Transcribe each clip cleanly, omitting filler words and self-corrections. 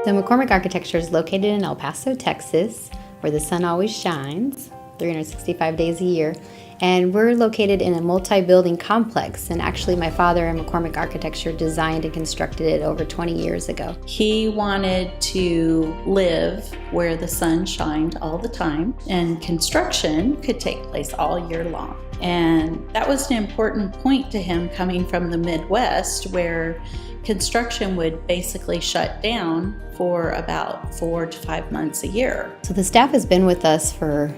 The McCormick Architecture is located in El Paso, Texas, where the sun always shines, 365 days a year. And we're located in a multi-building complex. And actually, my father in McCormick Architecture designed and constructed it over 20 years ago. He wanted to live where the sun shined all the time, and construction could take place all year long. And that was an important point to him, coming from the Midwest, where construction would basically shut down for about 4 to 5 months a year. So the staff has been with us for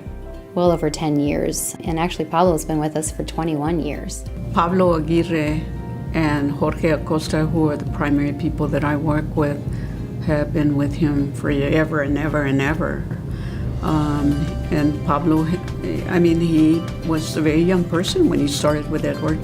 well over 10 years, and actually Pablo's been with us for 21 years. Pablo Aguirre and Jorge Acosta, who are the primary people that I work with, have been with him forever and ever and ever. And Pablo, he was a very young person when he started with Edward,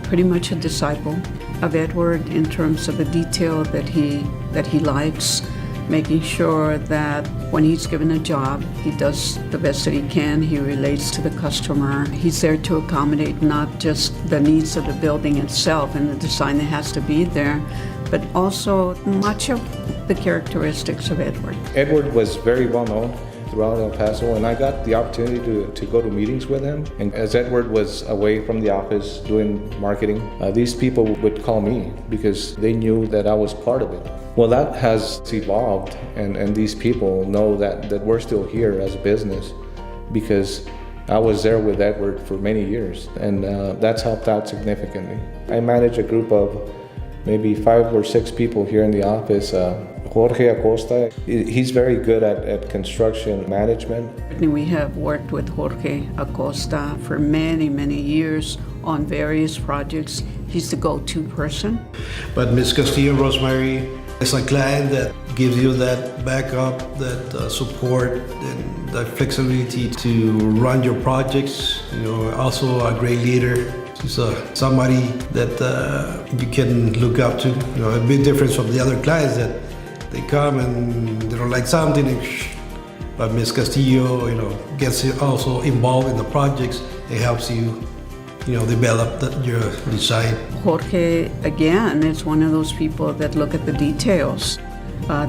pretty much a disciple of Edward in terms of the detail that he likes, making sure that when he's given a job, he does the best that he can. He relates to the customer. He's there to accommodate not just the needs of the building itself and the design that has to be there, but also much of the characteristics of Edward. Edward was very well known throughout El Paso, and I got the opportunity to go to meetings with him. And as Edward was away from the office doing marketing, these people would call me because they knew that I was part of it. Well, that has evolved, and these people know that we're still here as a business because I was there with Edward for many years, and that's helped out significantly. I manage a group of maybe 5 or 6 people here in the office. Jorge Acosta, he's very good at construction management. We have worked with Jorge Acosta for many, many years on various projects. He's the go-to person. But Ms. Castillo Rosemary is a client that gives you that backup, that support, and that flexibility to run your projects. Also a great leader. She's somebody that you can look up to. A big difference from the other clients that they come and they don't like something, but Ms. Castillo, gets also involved in the projects. It helps you, develop your design. Jorge, again, is one of those people that look at the details.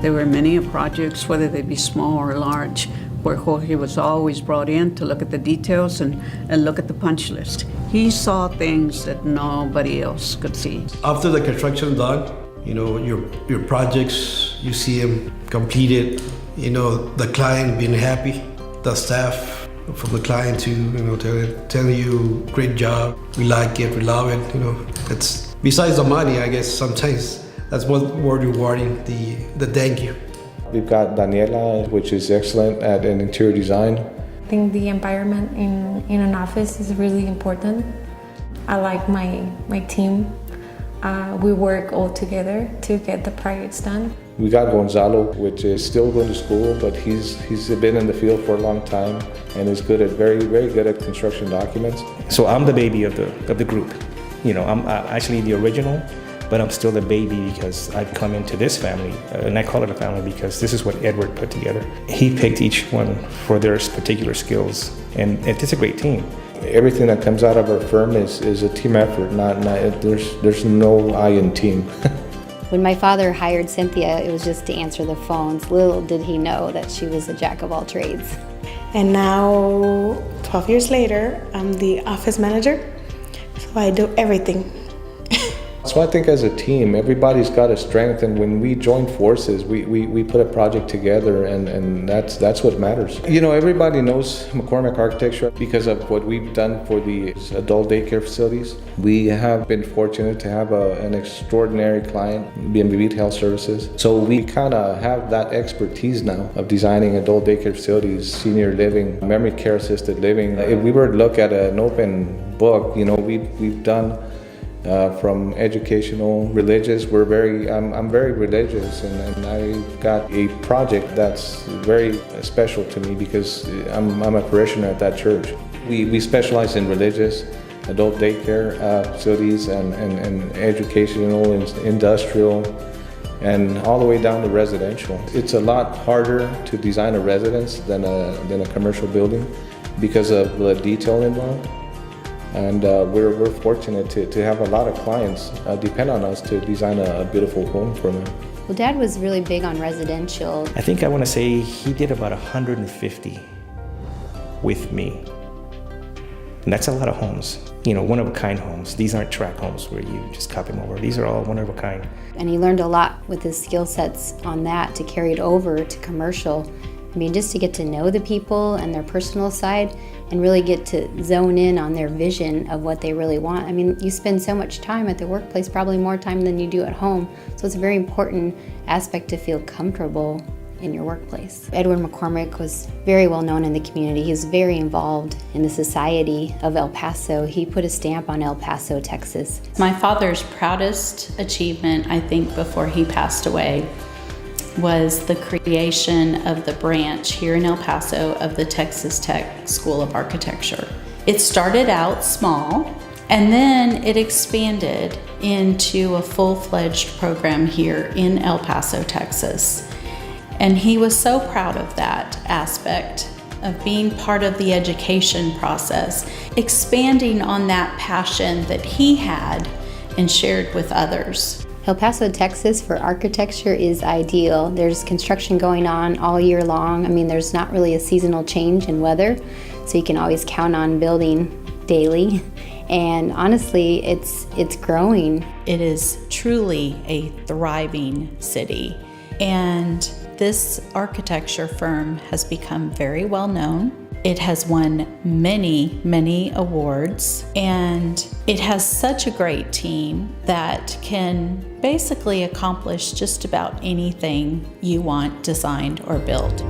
There were many projects, whether they be small or large, where Jorge was always brought in to look at the details and look at the punch list. He saw things that nobody else could see. After the construction done, your projects, you see them completed, the client being happy, the staff from the client to telling you, great job, we like it, we love it, it's besides the money, I guess sometimes that's what more rewarding, the thank you. We've got Daniela, which is excellent at an interior design. I think the environment in an office is really important. I like my team. We work all together to get the projects done. We got Gonzalo, which is still going to school, but he's been in the field for a long time and is good at very good at construction documents. So I'm the baby of the group. I'm actually the original, but I'm still the baby because I've come into this family, and I call it a family because this is what Edward put together. He picked each one for their particular skills, and it's a great team. Everything that comes out of our firm is a team effort. There's no I in team. When my father hired Cynthia, it was just to answer the phones. Little did he know that she was a jack of all trades. And now, 12 years later, I'm the office manager, so I do everything. So I think as a team, everybody's got a strength, and when we join forces, we put a project together, and that's what matters. Everybody knows McCormick Architecture because of what we've done for the adult daycare facilities. We have been fortunate to have an extraordinary client, BNB Health Services. So we kind of have that expertise now of designing adult daycare facilities, senior living, memory care assisted living. If we were to look at an open book, we've done from educational, religious. I'm very religious, and I got a project that's very special to me because I'm a parishioner at that church. We specialize in religious, adult daycare facilities, and educational, and industrial, and all the way down to residential. It's a lot harder to design a residence than a commercial building because of the detail involved. And we're fortunate to have a lot of clients depend on us to design a beautiful home for them. Well, Dad was really big on residential. I think I want to say he did about 150 with me. And that's a lot of homes. One-of-a-kind homes. These aren't tract homes where you just copy them over. These are all one-of-a-kind. And he learned a lot with his skill sets on that to carry it over to commercial. I mean, just to get to know the people and their personal side and really get to zone in on their vision of what they really want. I mean, you spend so much time at the workplace, probably more time than you do at home. So it's a very important aspect to feel comfortable in your workplace. Edward McCormick was very well known in the community. He was very involved in the society of El Paso. He put a stamp on El Paso, Texas. My father's proudest achievement, I think, before he passed away was the creation of the branch here in El Paso of the Texas Tech School of Architecture. It started out small, and then it expanded into a full-fledged program here in El Paso, Texas. And he was so proud of that aspect of being part of the education process, expanding on that passion that he had and shared with others. El Paso, Texas for architecture is ideal. There's construction going on all year long. I mean, there's not really a seasonal change in weather, so you can always count on building daily. And honestly, it's growing. It is truly a thriving city. And this architecture firm has become very well known. It has won many, many awards, and it has such a great team that can basically accomplish just about anything you want designed or built.